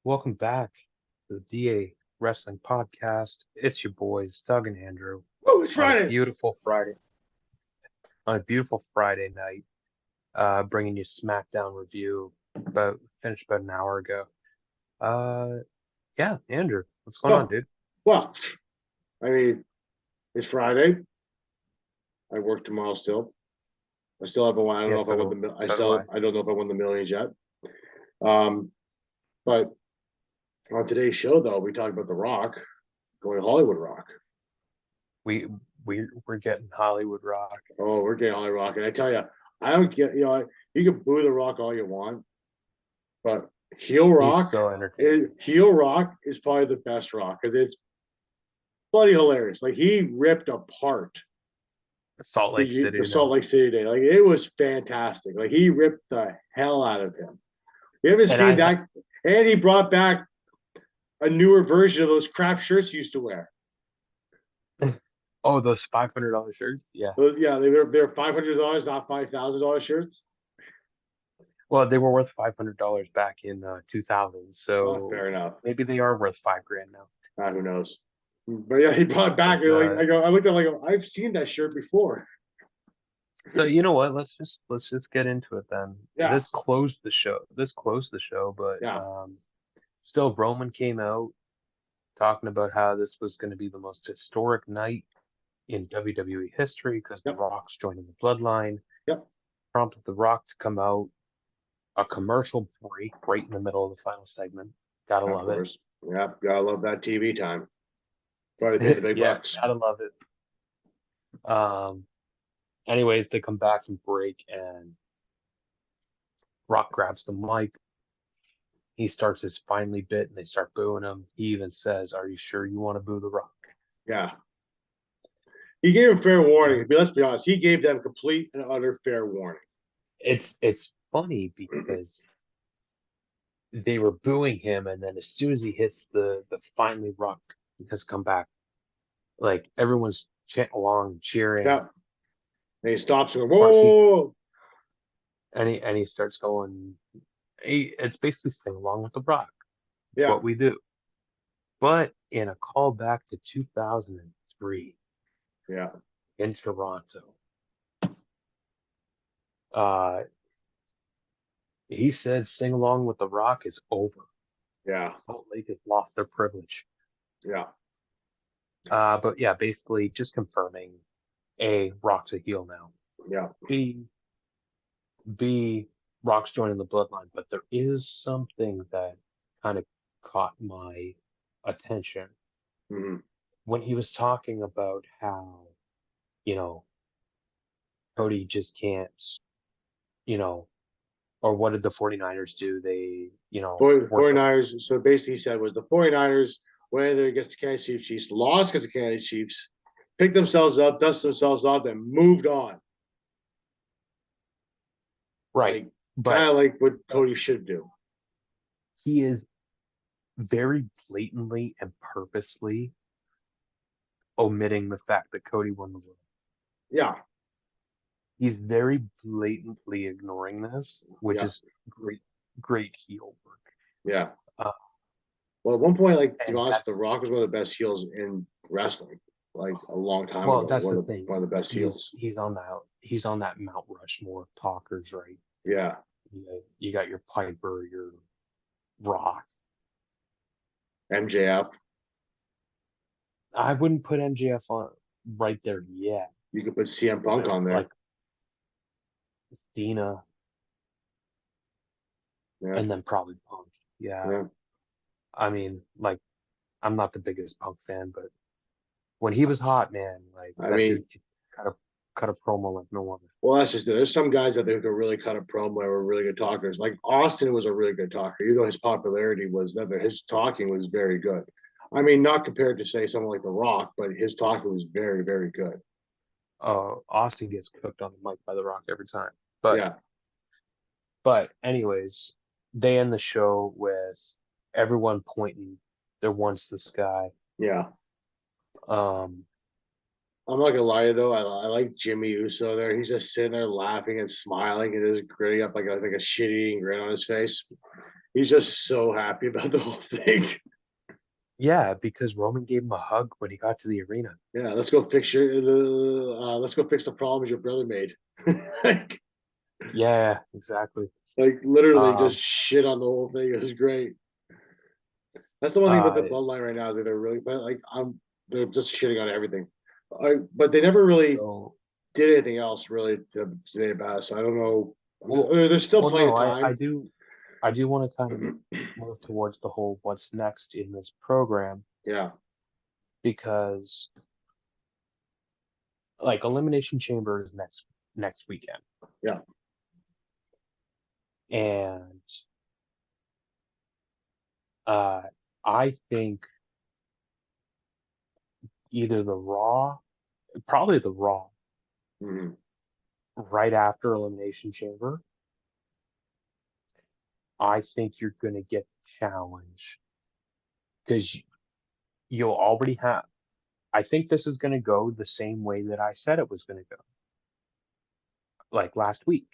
Welcome back to the DA Wrestling Podcast. It's your boys, Doug and Andrew, Oh, it's on a Friday. beautiful Friday. On a beautiful Friday night, bringing you SmackDown review. About finished about an hour ago. Uh, yeah, Andrew, what's going on, Oh, dude? well, I mean, it's Friday. I work tomorrow still. I still haven't won. I don't Yeah, know if I so won do the. so do I. I don't know if I won the millions yet. Um, but on today's show, though, we talked about The Rock going Hollywood Rock. We we're getting Hollywood Rock. Oh, we're getting Hollywood Rock, and I tell you, I don't get. You can boo The Rock all you want, but He's so entertaining. Heel Rock is probably the best Rock because it's bloody hilarious. Like he ripped apart Salt Lake the City Salt now, Lake City day. Like it was fantastic. Like he ripped the hell out of him. You haven't and seen that, and he brought back a newer version of those crap shirts he used to wear. oh, those $500 shirts, yeah. They're $500, not $5,000 shirts. Well, they were worth $500 back in 2000, Oh, so fair enough. maybe they are worth 5 grand now. Who knows? But yeah, he brought it back. But And like I looked at it, like I've seen that shirt before. so you know what? Let's just get into it then. Yeah, This closed the show, but yeah, still Roman came out talking about how this was going to be the most historic night in WWE history because The yep, Rock's joining the Bloodline. yep. Prompted The Rock to come out, a commercial break right in the middle of the final segment. Gotta Of love it. course. Yep, gotta love that TV time. Probably pay the big Yeah, bucks. gotta love it. Anyways, they come back from break and Rock grabs the mic. He starts his finally bit and they start booing him. He even says, "Are you sure you want to boo The Rock?" Yeah, he gave him fair warning. And But let's be honest, he gave them complete and utter fair warning. it's funny because they were booing him, and then as soon as he hits the finally Rock has come back, like everyone's chanting along, cheering. Yeah, and he stops and Of goes, course, whoa. he starts going. It's basically sing along with The Rock. It's Yeah, what we do. But in a callback to 2003 yeah, in Toronto, uh, he said sing along with The Rock is over. yeah, Salt Lake has lost their privilege. yeah, But yeah, basically just confirming A, Rock's a heel now. yeah. B, B, Rock's joining the bloodline. But there is something that kind of caught my attention Mm-hmm. when he was talking about how, you know, Cody just can't, you know, or what did the 49ers do? They, worked on. 49ers, so basically he said was the 49ers went there against the Kansas City Chiefs, lost against the Kansas City Chiefs, picked themselves up, dusted themselves off, then moved on. Right. Like kind But of like what Cody should do. he is very blatantly and purposely omitting the fact that Cody won the world. Yeah, He's very blatantly ignoring this, which yeah, is great, great heel work. yeah. Uh, Well, at one point, like to be and honest, The that's Rock was one of the best heels in wrestling, like a long time well, ago. that's the thing. One of the best He's heels. he's on that he's on that Mount Rushmore of talkers, right? Yeah, You got your Piper, your Rock. MJF. I wouldn't put MJF on right there yet. You could put CM Punk on there. Like Cena, Yeah, and then probably Punk. Yeah, yeah. I mean, like I'm not the biggest Punk fan, but when he was hot, man, like I that dude mean, could cut a promo like no other. well, that's just it. There's some guys that they could really cut a promo or were really good talkers. Like Austin was a really good talker, even though his popularity was that his talking was very good. I mean, not compared to say someone like The Rock, but his talking was very, very good. Austin gets cooked on the mic by The Rock every time. But Yeah, anyways, they end the show with everyone pointing their ones to the sky. yeah. Um, I'm not gonna lie to you though. I like Jimmy Uso there. He's just sitting there laughing and smiling and just gritting up like a shit-eating grin on his face. He's just so happy about the whole thing. Yeah, because Roman gave him a hug when he got to the arena. Yeah, let's go fix let's go fix the problems your brother made. like, Yeah, exactly. like literally just Um, shit on the whole thing. It was great. That's the one thing about the uh, bloodline right now is that they're really, but like they're just shitting on everything. But they never really so did anything else really to say about it. So I don't know. well, There's still well, plenty no, of I time. do, I do want to kind of move towards the whole what's next in this program Yeah, because like Elimination Chamber is next weekend, yeah. and uh, I think either the Raw, probably the Raw, Mm-hmm. right after Elimination Chamber. I think you're going to get the challenge because you'll already have. I think this is going to go the same way that I said it was going to go, like last week,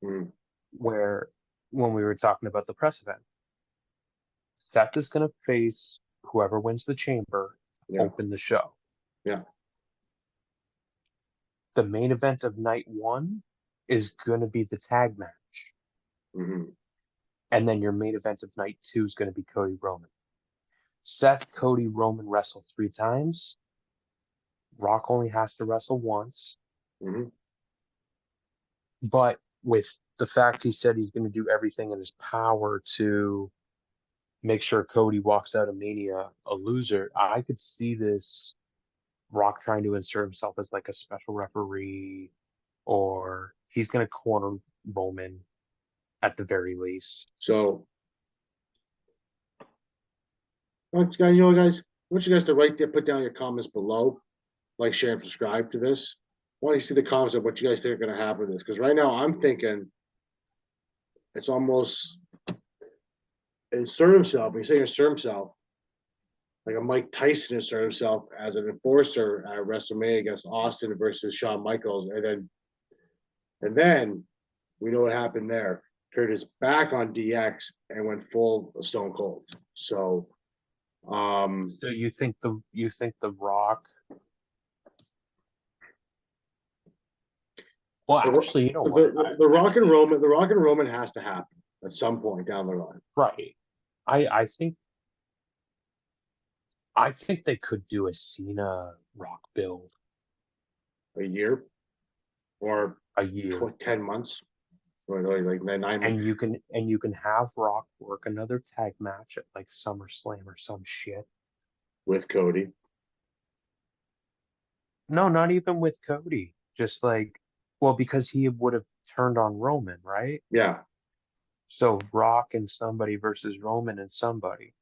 Mm-hmm. where when we were talking about the press event, Seth is going to face whoever wins the chamber to Yeah, open the show. yeah. The main event of night one is going to be the tag match. Mm-hmm. And then your main event of night two is going to be Cody Roman. Seth, Cody, Roman wrestle 3 times. Rock only has to wrestle once. Mm-hmm. But with the fact he said he's going to do everything in his power to make sure Cody walks out of Mania a loser, I could see this Rock trying to insert himself as like a special referee, or he's going to corner Roman at the very least. So, you know, guys, I want you guys to write there, put down your comments below, like, share, and subscribe to this. I want to see the comments of what you guys think are going to happen with this. Because right now I'm thinking it's almost insert himself. When you say insert himself, like a Mike Tyson insert himself as an enforcer at WrestleMania against Austin versus Shawn Michaels, and then we know what happened there. Turned his back on DX and went full Stone Cold. So, So you think the Rock? Well, the, actually, you know what? the Rock and Roman has to happen at some point down the line. Right. I think they could do a Cena Rock build A year or a year, 10 months, or like 9 months and you can have Rock work another tag match at like SummerSlam or some shit. with Cody. No, not even with Cody. Just like, well, because he would have turned on Roman, right? Yeah. So Rock and somebody versus Roman and somebody.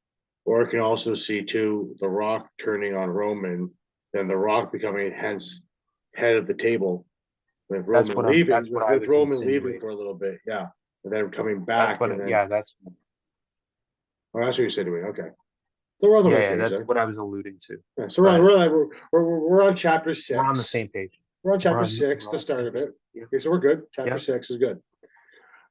Or I can also see too The Rock turning on Roman, then The Rock becoming hence head of the table with Roman leaving, That's what I with was Roman leaving insinuating. for a little bit, yeah, and then coming That's back, what and then yeah, that's oh, that's what you're saying. Okay, so we're on the right yeah, page that's then. what I was alluding to. Yeah, so But we're on chapter we're on the six. same page. We're on We're chapter on six, we're the on the start same of page. it. Yep, Okay, so we're good. Chapter yep, six is good.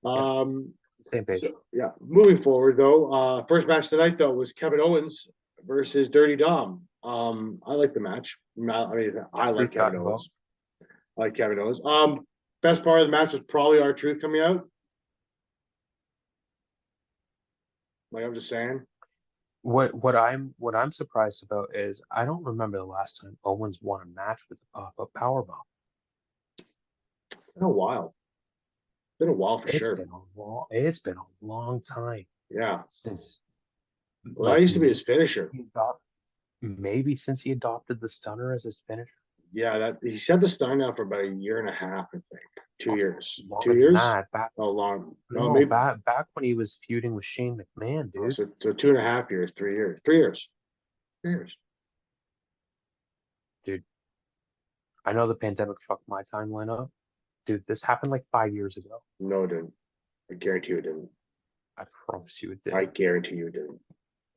yep. Um, Same page. so yeah, moving forward though, first match tonight though was Kevin Owens versus Dirty Dom. I like the match. I mean, I like Truth Kevin talking about. Owens. I like Kevin Owens. Best part of the match was probably R-Truth coming out. Like I'm just saying, What I'm surprised about is I don't remember the last time Owens won a match with a pop-up powerbomb. been a while. Been a while for It's sure. been a long time Yeah. since Well, that like used to be his finisher. maybe since he adopted the stunner as his finisher. Yeah, that he said the star now for about a year and a half, I think. 2 years. Longer Two than years? that. Back Oh, long. No, no, maybe. back when he was feuding with Shane McMahon, Oh, dude. so 2.5 years, 3 years. 3 years. 3 years. Dude, I know the pandemic fucked my timeline up. Dude, this happened like 5 years ago. No, it didn't. I guarantee you it didn't. I promise you it I didn't. guarantee you it didn't.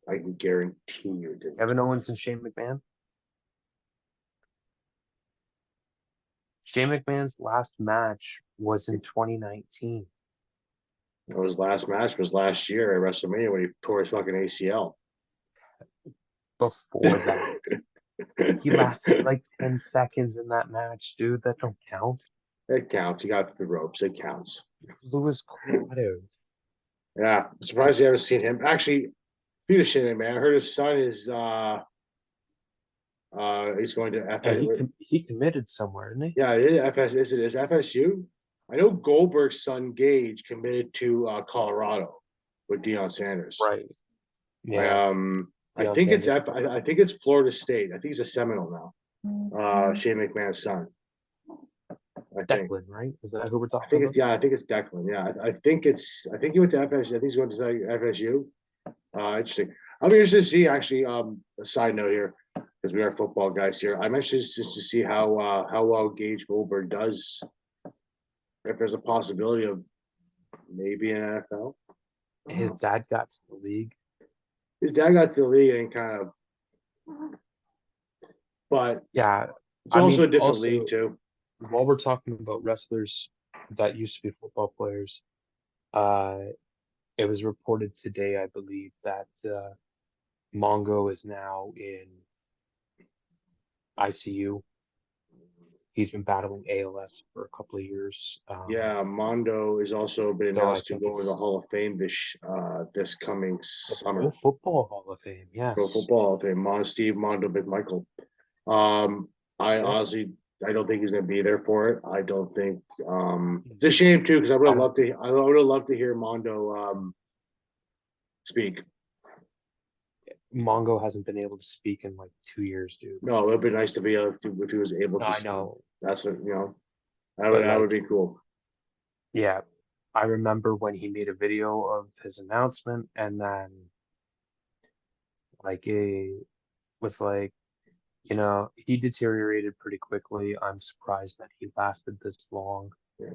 I can guarantee you it didn't. Kevin Owens and Shane McMahon. Shane McMahon's last match was in 2019. His last match was last year at WrestleMania when he tore his fucking ACL. Before that, he lasted like 10 seconds in that match, dude. That don't count. It counts. He got the ropes. It counts. Louis Quato. Yeah, I'm surprised you haven't seen him. Actually, speaking of shit, man, I heard his son is he's going to Yeah, FS. he committed somewhere, didn't he? Yeah, it is FS. Is it is FSU? I know Goldberg's son Gage committed to Colorado with Deion Sanders. Right. I Yeah. I Deion think it's Sanders. I think it's Florida State. I think he's a Seminole now. Shane McMahon's son. I think. Declan, right? Is that who we're I talking think about? it's I think it's Declan. Yeah, I think he went to FSU. I think he's going to FSU. Interesting. I'll be interested to see actually. A side note here, because we are football guys here. I'm interested just to see how well Gage Goldberg does. If there's a possibility of maybe an NFL. His dad got to the league. His dad got to the league and kind of, but Yeah. it's I also mean, a different also, league too. while we're talking about wrestlers that used to be football players, uh, it was reported today, I believe, that Mongo is now in ICU. He's been battling ALS for a couple of years. Yeah, Mondo has also been So I announced to think go into it's the Hall of Fame this coming the Pro summer. Football Hall of Fame. Pro Yes. Football Hall of Fame. Steve Mondo McMichael. I Yep. honestly I don't think he's going to be there for it. I don't think. It's a shame too because I would have loved to hear Mondo speak. Mongo hasn't been able to speak in like 2 years, dude. No, it would be nice to be able to if he was able No, to I speak. know, That's what but that would like, be cool. yeah, I remember when he made a video of his announcement, and then like a was like, he deteriorated pretty quickly. I'm surprised that he lasted this long. Yeah.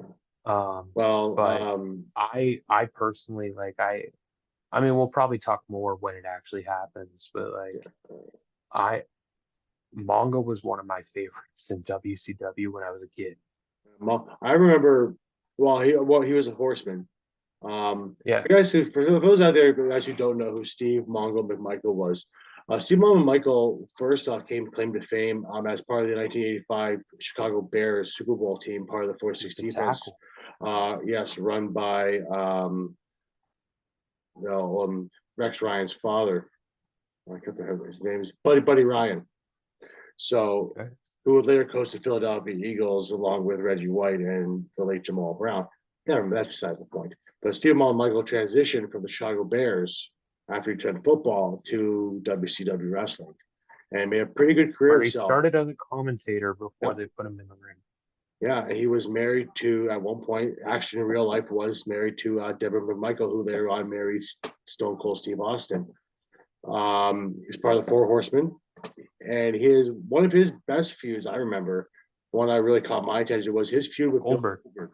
Um, Well, but I personally like I mean, we'll probably talk more when it actually happens, but like I Mongo was one of my favorites in WCW when I was a kid. I remember. He was a horseman. Yeah, For guys for those out there guys who don't know who Steve Mongo McMichael was, Steve Mongo McMichael first claim to fame as part of the 1985 Chicago Bears Super Bowl team, part of the he 4-6 was the defense. tackle. Yes, run by Rex Ryan's father. I can't remember his name is Buddy Ryan. So, Okay. who would later coach the Philadelphia Eagles along with Reggie White and the late Jamal Brown. Never, that's besides the point. But Steve Michael transitioned from the Chicago Bears after he turned football to WCW wrestling and made a pretty good career Where he himself. started as a commentator before Yep. they put him in the ring. Yeah, and he was married to, at one point, actually in real life, was married to Deborah McMichael, who later on married Stone Cold Steve Austin. He's part of the Four Horsemen, and one of his best feuds I remember, one I really caught my attention was his feud with Bill Goldberg. Goldberg,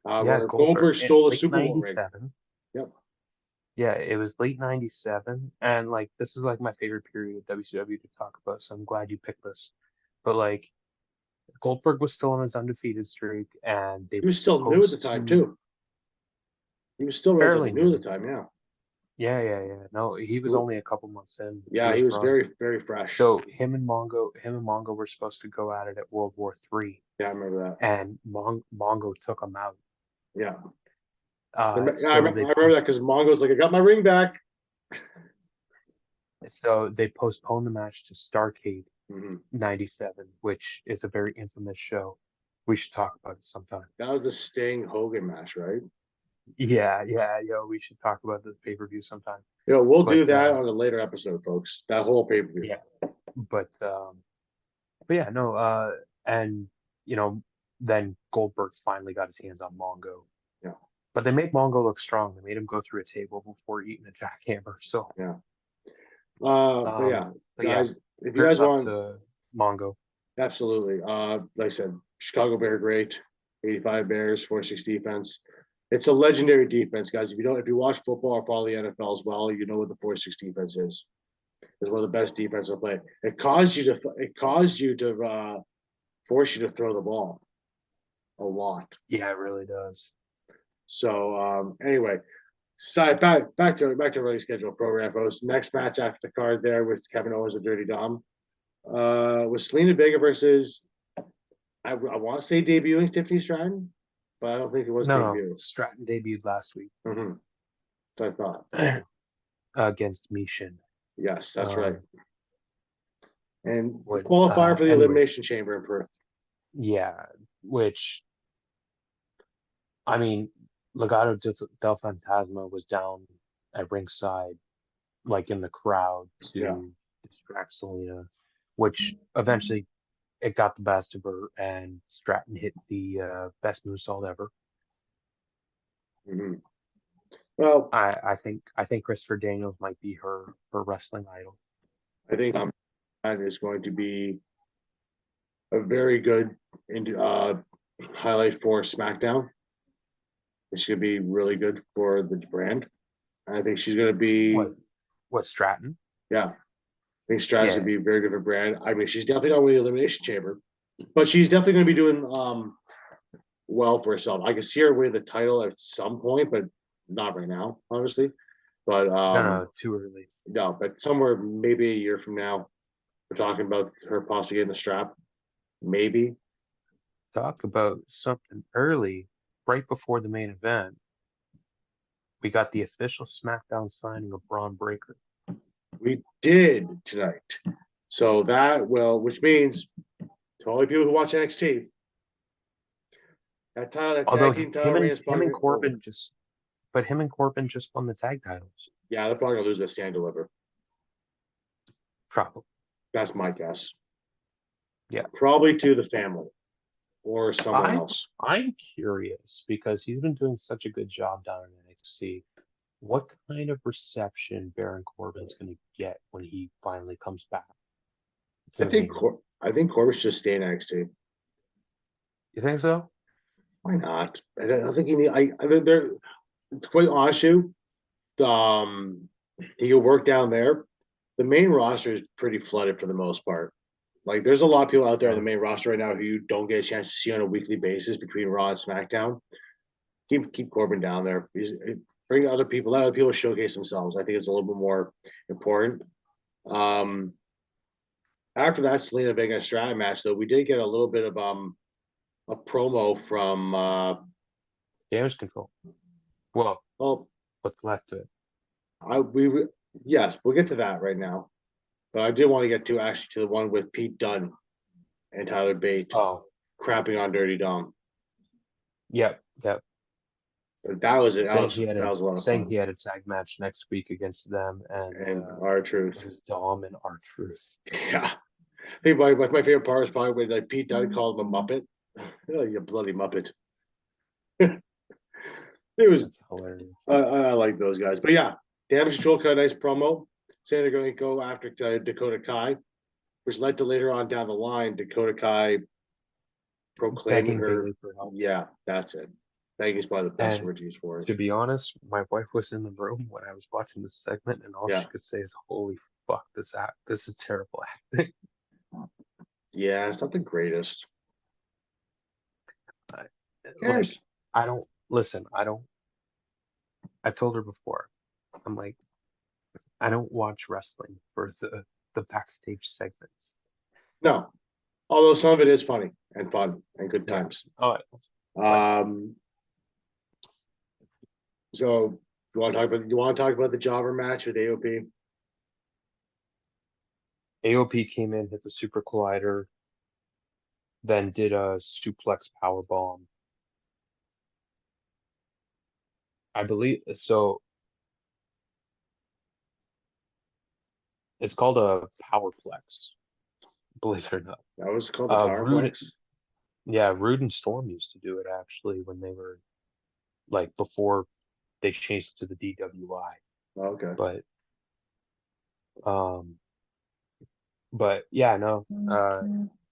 Yeah, where Goldberg. Goldberg In stole a late Super Bowl ring. '97. Yep. Yeah, it was late '97, and like this is like my favorite period of WCW to talk about. So I'm glad you picked this. But like Goldberg was still on his undefeated streak, and they He were was still new at the supposed time to too. He was still relatively fairly new at new. the time. Yeah. Yeah. No, he was only a couple months into Yeah, he his was run. very very fresh. So him and Mongo were supposed to go at it at World War III, Yeah, I remember that. and Mongo took him out. Yeah. I So they remember that because Mongo's like, I got my ring back. postponed the match to Starrcade Mm-hmm. '97, which is a very infamous show. We should talk about it sometime. That was the Sting Hogan match, right? Yeah, we should talk about the pay-per-view sometime. We'll do But that on a later episode, folks. That whole pay per view. yeah, but yeah, no, and then Goldberg finally got his hands on Mongo. Yeah. But they made Mongo look strong. They made him go through a table before eating a jackhammer. So Yeah. But yeah, but yeah, guys, if you here's guys up want, to Mongo. absolutely. Like I said, Chicago Bear great, 85 Bears, 4-6 defense. It's a legendary defense, guys. If you watch football or follow the NFL as well, you know what the 4-6 defense is. It's one of the best defensive play. It caused you to force you to throw the ball a lot. Yeah, it really does. So anyway, back to regular schedule program post. Next match after the card there with Kevin Owens and Dirty Dom was Selena Vega versus I want to say debuting Tiffany Stratton, but I don't think it was No, debut. Stratton debuted last week So I thought against Mishin. yes, that's right. And Would, qualifier for the anyways, Elimination Chamber in Perth. yeah, which I mean, Legado del Fantasma was down at ringside, like in the crowd, Yeah. to distract Selena, which eventually it got the best of her, and Stratton hit the best moonsault ever. Mm-hmm. Well, I think Christopher Daniels might be her wrestling idol. I think that is going to be a very good highlight for SmackDown. It should be really good for the brand. I think she's going to be What Stratton? Yeah. I think Stratton Yeah. should be very good for brand. I mean, she's definitely not with the Elimination Chamber, but she's definitely going to be doing well for herself. I can see her win the title at some point, but not right now, obviously. But No, too early. no, but somewhere maybe a year from now, we're talking about her possibly getting the strap. Maybe. Talk about something early, right before the main event. We got the official SmackDown signing of Braun Breaker. We did tonight. So that will, which means to all the people who watch NXT, that Although tag team title reign is him probably and Corbin just won the tag titles. Yeah, they're probably gonna lose a stand deliver. Probably. That's my guess. Yeah. Probably to the family or someone else. I'm curious because he's been doing such a good job down in NXT. What kind of reception Baron Corbin's going to get when he finally comes back? I think Corbin should just stay in NXT. You think so? Why not? I don't think he need. I think they're to quite honest, you, he could work down there. The main roster is pretty flooded for the most part. Like, there's a lot of people out there on the main roster right now who you don't get a chance to see on a weekly basis between Raw and SmackDown. Keep Corbin down there. Bring other people. Let other people showcase themselves. I think it's a little bit more important. After that Selena Vega Stratton match, though, we did get a little bit of a promo from Damage control. Well, oh, what's left of it? Yes, we'll get to that right now. But I did want to get to the one with Pete Dunne and Tyler Bate crapping on Dirty Dom. Yep. That was it. That was a lot of fun. He had a tag match next week against them and R-Truth. Dom and R-Truth. Yeah. I think my favorite part is probably when like Pete Dunne called him a Muppet. Oh, you bloody Muppet. It was hilarious. I like those guys. But yeah, Damage Control cut a nice promo saying they're going to go after Dakota Kai, which led to later on down the line Dakota Kai proclaiming her. Yeah, that's it. Begging is probably the best word to use for it. To be honest, my wife was in the room when I was watching this segment, and all she could say is, "Holy fuck, this is terrible acting." Yeah, it's not the greatest. I don't listen. I told her before. I'm like, I don't watch wrestling for the backstage segments. No, although some of it is funny and fun and good times. So you want to talk about the jobber match with AOP? AOP came in, hit the super collider, then did a suplex power bomb. I believe so. It's called a powerplex. Believe it or not. That was called a powerplex. Rude and Storm used to do it actually when they were like before they changed to the DWI. Okay. But yeah, no.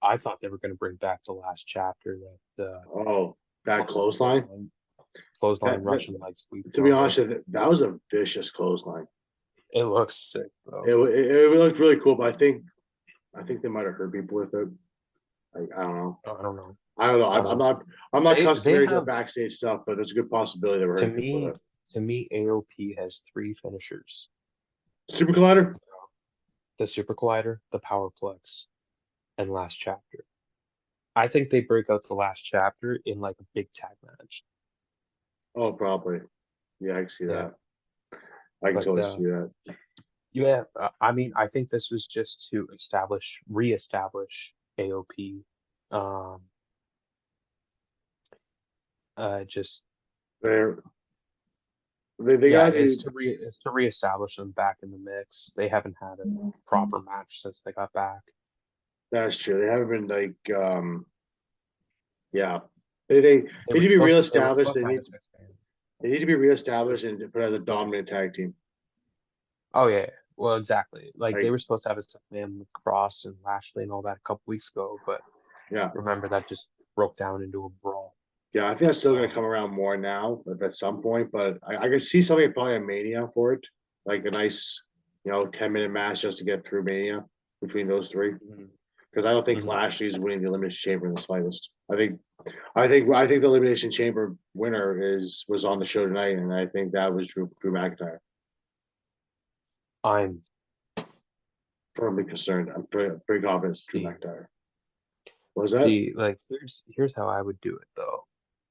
I thought they were going to bring back the last chapter that. That clothesline. Russian leg sweep. To be honest, that was a vicious clothesline. It looks sick, though. It looked really cool, but I think they might have hurt people with it. I don't know. I don't know. I don't know. Um, I'm not they customary to the have backstage stuff, but there's a good possibility they were to hurting people me with to me AOP has three finishers: it. Super Collider. the Super Collider, the Powerplex, and Last Chapter. I think they break out the Last Chapter in like a big tag match. Oh, probably. Yeah, I can see Yeah, that. I can but totally see that. yeah, I mean, I think this was just to reestablish AOP. Um, just They're they yeah, gotta do. it's to reestablish them back in the mix. They haven't had a proper match since they got back. That's true. They haven't been like yeah. They They need were to be they were reestablished. supposed to have a six man. They need to be They were reestablished supposed and put as a to have- dominant tag team. Oh yeah, well exactly. Like they Like were supposed to have a six man with Cross and Lashley and all that a couple weeks ago, but yeah, remember that just broke down into a brawl. yeah. I think that's still gonna Um, come around more now at some point, but I can see something probably a Mania for it, like a nice 10-minute match just to get through Mania between those three. mhm, Because I don't think mhm. Lashley is winning the Elimination Chamber in the slightest. I think the Elimination Chamber winner was on the show tonight, and I think that was Drew McIntyre. I'm Firmly concerned. I'm pretty confident it's Drew see McIntyre. What was that? see like here's how I would do it though,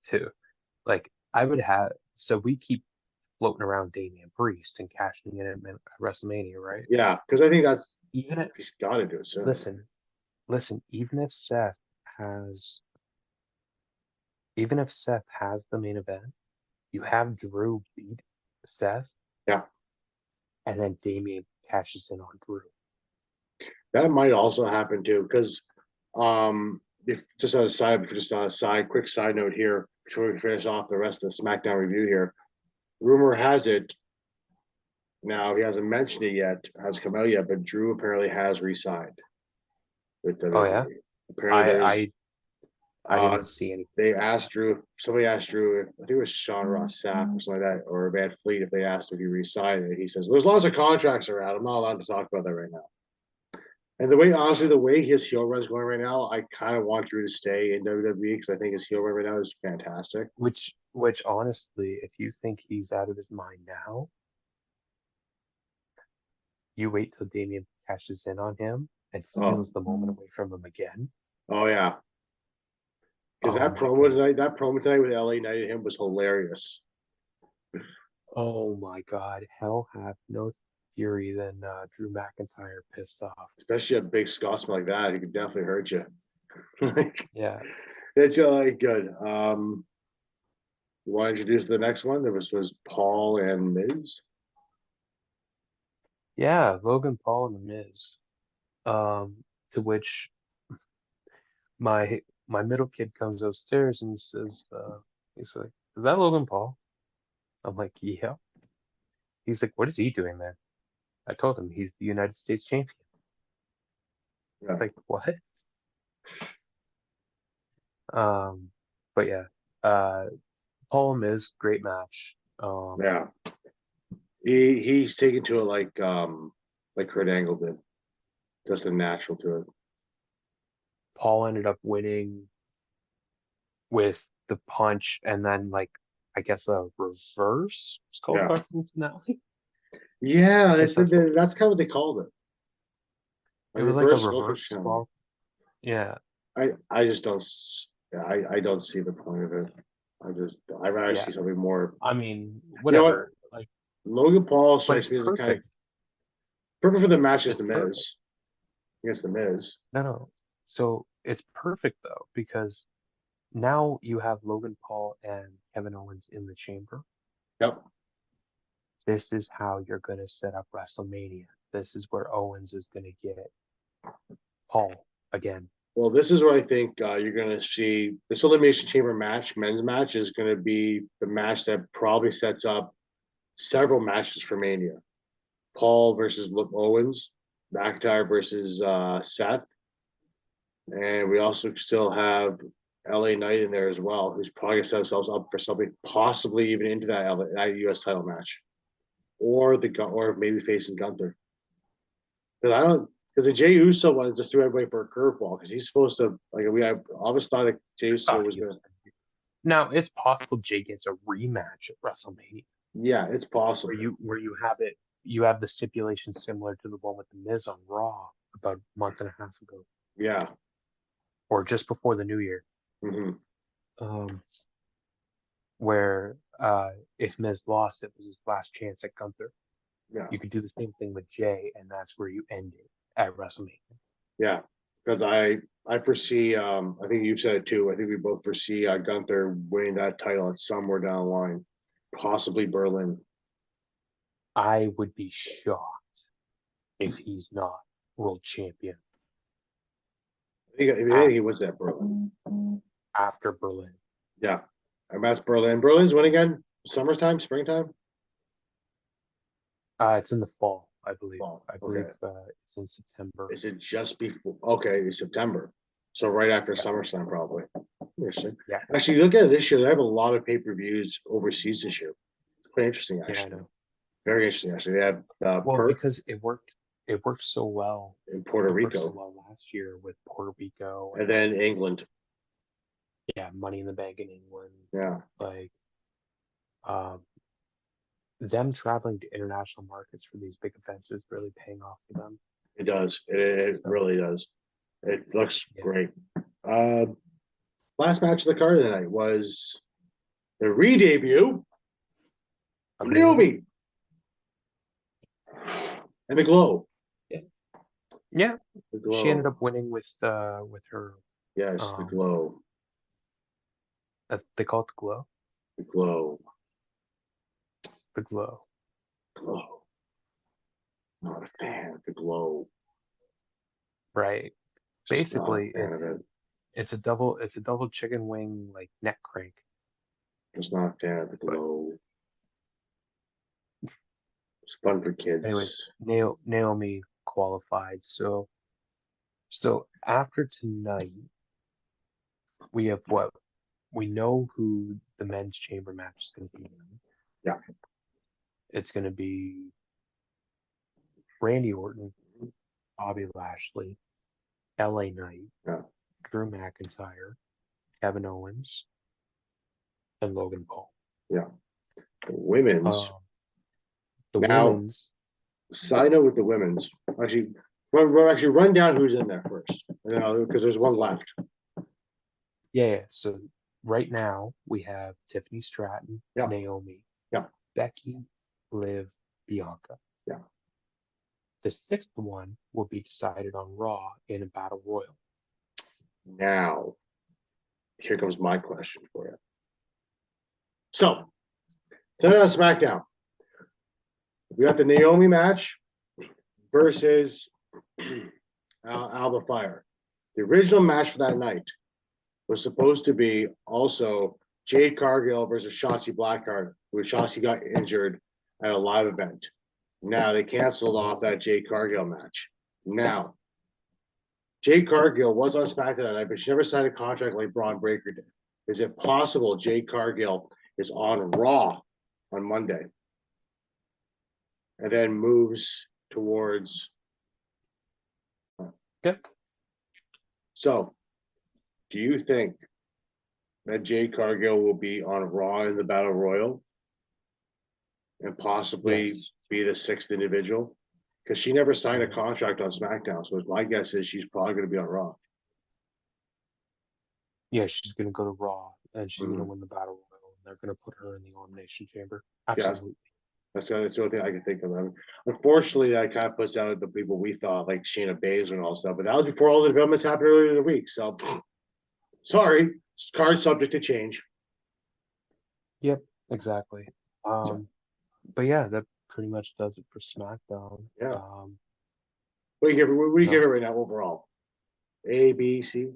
too. Like I would have so we keep floating around Damian Priest and cashing in at WrestleMania, right? Yeah, because I think that's Even if he's got to do it soon. listen, listen, has even if Seth has the main event, you have Drew beat Seth, Yeah, and then Damian cashes in on Drew. that might also happen too. Because if just on a side, quick side note here before we finish off the rest of the SmackDown review here. Rumor has it now he hasn't mentioned it yet, hasn't come out yet, but Drew apparently has re-signed with Oh yeah, WWE. Apparently, I there's I uh, didn't see anything they about asked that. Drew. Somebody asked Drew. I think it was Sean Ross Sapp or something like that, or Van Fleet. If they asked if he re-signed it, he says, "There's lots of contracts around. I'm not allowed to talk about that right now." And honestly, the way his heel run is going right now, I kind of want Drew to stay in WWE because I think his heel run right now is fantastic. Which honestly, if you think he's out of his mind now, you wait till Damian cashes in on him and Oh, steals the moment away from him again. oh yeah, because Oh my goodness. that promo tonight with LA Knight and him was hilarious. Oh my God. Hell hath no fury than Drew McIntyre pissed off. Especially a big Scotsman like that, he could definitely hurt you. Like, Yeah. it's good. You want to introduce the next one? There was Paul and Miz. Yeah, Logan Paul and The Miz. To which my middle kid comes upstairs and says, he's like, is that Logan Paul? I'm like, yeah. He's like, what is he doing there? I told him he's the United States champion. Yeah, Like, what? But yeah, uh, Paul and Miz, great match. yeah. He's taken to it like Kurt Angle did, just a natural to it. Paul ended up winning with the punch and then like I guess a reverse skull Yeah, crushing finale. yeah. I guess that's what That's kind of what they called it. it A was like a reverse skull reverse crushing. skull. Yeah, I just don't. I don't see the point of it. I rather yeah. see something more. I mean, You know what? whatever. Like, Logan Paul but strikes it's me as a kind of perfect. perfect for the match as It's the perfect. Miz against the Miz. No, no. So it's perfect though because now you have Logan Paul and Kevin Owens in the chamber. Yep. This is how you're gonna set up WrestleMania. This is where Owens is gonna get Paul again. Well, this is where I think you're going to see this Elimination Chamber match, men's match, is going to be the match that probably sets up several matches for Mania. Paul versus Owens, McIntyre versus Seth, and we also still have LA Knight in there as well, who's probably going to set themselves up for something possibly even into that US title match, or maybe facing Gunther. Because Because the Jey Uso one just threw everybody for a curveball because he's supposed to I always thought that Jey Uso Thought was he gonna. was now it's possible Jay gets a rematch at WrestleMania Yeah, it's where possible. you have the stipulation similar to the one with the Miz on Raw about a month and a half ago Yeah. or just before the New Year, Hmm. um, where if Miz lost, it was his last chance at Gunther. Yeah. You could do the same thing with Jay, and that's where you end it at WrestleMania. Yeah. Because I foresee I think you've said it too. I think we both foresee Gunther winning that title at somewhere down the line, possibly Berlin. I would be shocked if he's not world champion If anything, he after wins that Berlin. after Berlin. Yeah. And that's Berlin. Berlin's when again? Summertime, springtime? It's in the fall, I believe. Fall. I believe Okay. it's in September. Is it just before? Okay, it's September. So right after Yeah, SummerSlam, probably. Interesting. yeah, Actually, look at it this year. They have a lot of pay-per-views overseas this year. It's quite interesting, yeah. I actually. know. Very interesting, actually. They have Well, Perth because it worked so well. in Puerto It worked so Rico, well last year with Puerto Rico and and then then England. yeah, Money in the Bank in England. Yeah, Like um, them traveling to international markets for these big events is really paying off for them. it does. It So really does. It looks yeah, great. Uh, Last match of the card of the night was the re-debut of of Naomi. Naomi and the Glow. Yeah, yeah. The She ended Glow. up winning with her Yes, the um Glow. they call it the glow. The Glow. The glow. Glow. Not a fan of the Glow. Right. Just not a Basically fan of it. it's a double chicken wing like neck crank. Just not a fan of the But Glow. It's fun for anyways, kids. Naomi qualified. So after tonight, we have what we know who the men's chamber match is going to be. Yeah. It's going to be Randy Orton, Bobby Lashley, LA Knight, Yeah. Drew McIntyre, Kevin Owens, and Logan Paul. Yeah. The women's. Um, the Now, women's, side note with the women's. Actually, run down who's in there first. Because there's one left. yeah. So right now we have Tiffany Stratton, Yeah. Naomi, Yeah. Becky, Liv, Bianca. Yeah. The sixth one will be decided on Raw in a battle royal. Now, here comes my question for you. So, tonight on SmackDown, we got the Naomi match versus Alba Fire. The original match for that night was supposed to be also Jade Cargill versus Shotzi Blackheart, where Shotzi got injured at a live event. Now they canceled off that Jade Cargill match. Now, Jade Cargill was on SmackDown that night, but she never signed a contract like Braun Breaker did. Is it possible Jade Cargill is on Raw on Monday and then moves towards? Yeah. So, do you think that Jade Cargill will be on Raw in the Battle Royal and possibly Yes. be the sixth individual? Because she never signed a contract on SmackDown. So my guess is she's probably going to be on Raw. Yeah, she's gonna go to Raw and she's gonna Mm-hmm. win the battle royal, and they're gonna put her in the elimination chamber. Yeah, Absolutely. that's the only thing I can think of. I mean, unfortunately, that kind of puts out the people we thought, like Shayna Baszler and all stuff. But that was before all the developments happened earlier in the week. So, sorry, card subject to change. Yep, exactly. So, But yeah, that pretty much does it for SmackDown. yeah. What do you give it? What do you give No, it right now overall? A, B, C.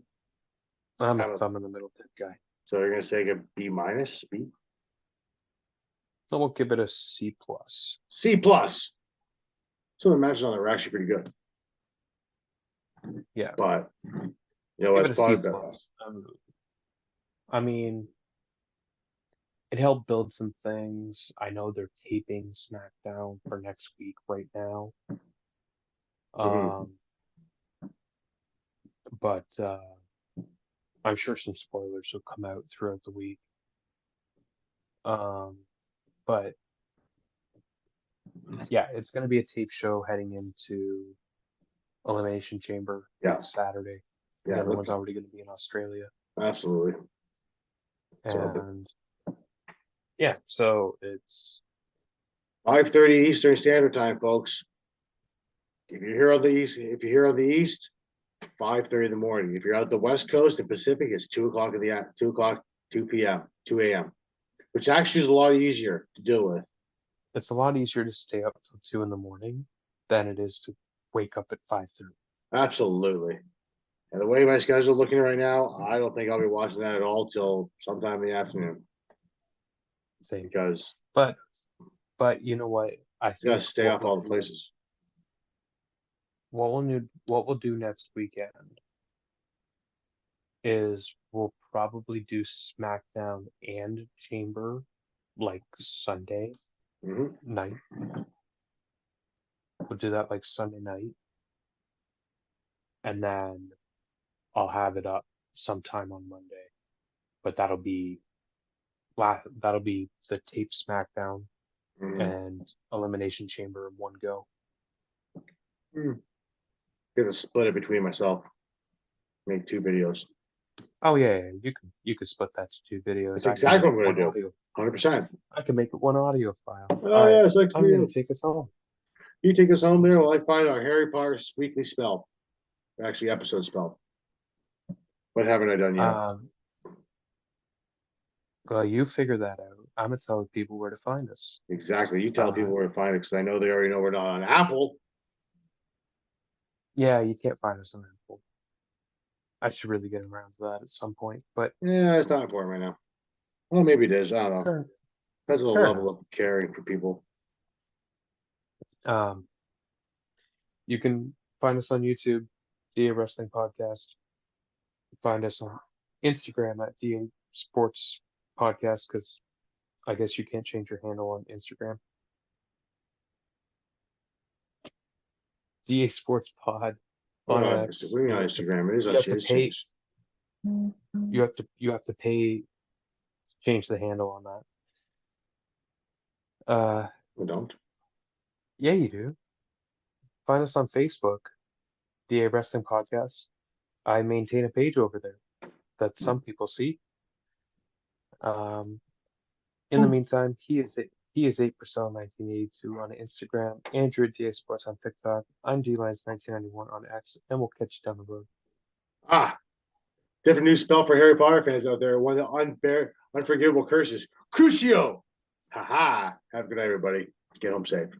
I'm a Kind of. thumb in the middle type guy. So you're gonna say a B minus, B, So we'll give it a C plus. C plus. So the matches on there are actually pretty good. Yeah, But you know, give it's it a C probably better. plus. I mean, it helped build some things. I know they're taping SmackDown for next week right now. Mhm. Um, but I'm sure some spoilers will come out throughout the week. But yeah, it's going to be a tape show heading into Elimination Chamber Yeah. next Saturday. Yeah, Everyone's already going to be in Australia. absolutely. And yeah, so it's 5:30 Eastern Standard Time, folks. If you're here on the East, 5:30 in the morning. If you're out the West Coast and Pacific, it's 2 o'clock 2 p.m., 2 a.m., which actually is a lot easier to deal with. it's a lot easier to stay up till 2 in the morning than it is to wake up at 5:30. Absolutely. And the way my schedule is looking right now, I don't think I'll be watching that at all till sometime in the afternoon. Same. Because But you know what? I you gotta think stay off all the places. What we'll do next weekend is we'll probably do SmackDown and Chamber like Sunday night. We'll do that like Sunday night, and then I'll have it up sometime on Monday. But that'll be the tape SmackDown and Elimination Chamber in one go. Gonna split it between myself. Make 2 videos. Oh yeah, you could split that to 2 videos. That's exactly what I'm gonna do. 100%. I can make it one audio file. Oh yeah, it's like I'm gonna take us home. You take us home there while I find our Harry Potter weekly spell. Actually, episode spell. What haven't I done yet? Well, you figure that out. I'm gonna tell people where to find us. Exactly. You tell people where to find it because I know they already know we're not on Apple. Yeah, you can't find us on Apple. I should really get around to that at some point, but yeah, it's not important right now. Well, maybe it is. I don't know. Sure. Depends on the level of caring for people. You can find us on YouTube, DA Wrestling Podcast. Find us on Instagram at DA Sports Podcast because I guess you can't change your handle on Instagram. DA Sports Pod on X. We're on Instagram. It is actually changed. You have to pay to change the handle on that. We don't. Yeah, you do. Find us on Facebook, DA Wrestling Podcast. I maintain a page over there that some people see. In the meantime, he is 8% 1982 on Instagram, Andrew at DA Sports on TikTok. I'm DLines1991 on X, and we'll catch you down the road. Different new spell for Harry Potter fans out there. One of the unforgivable curses. Crucio. Ha. Have a good night, everybody. Get home safe.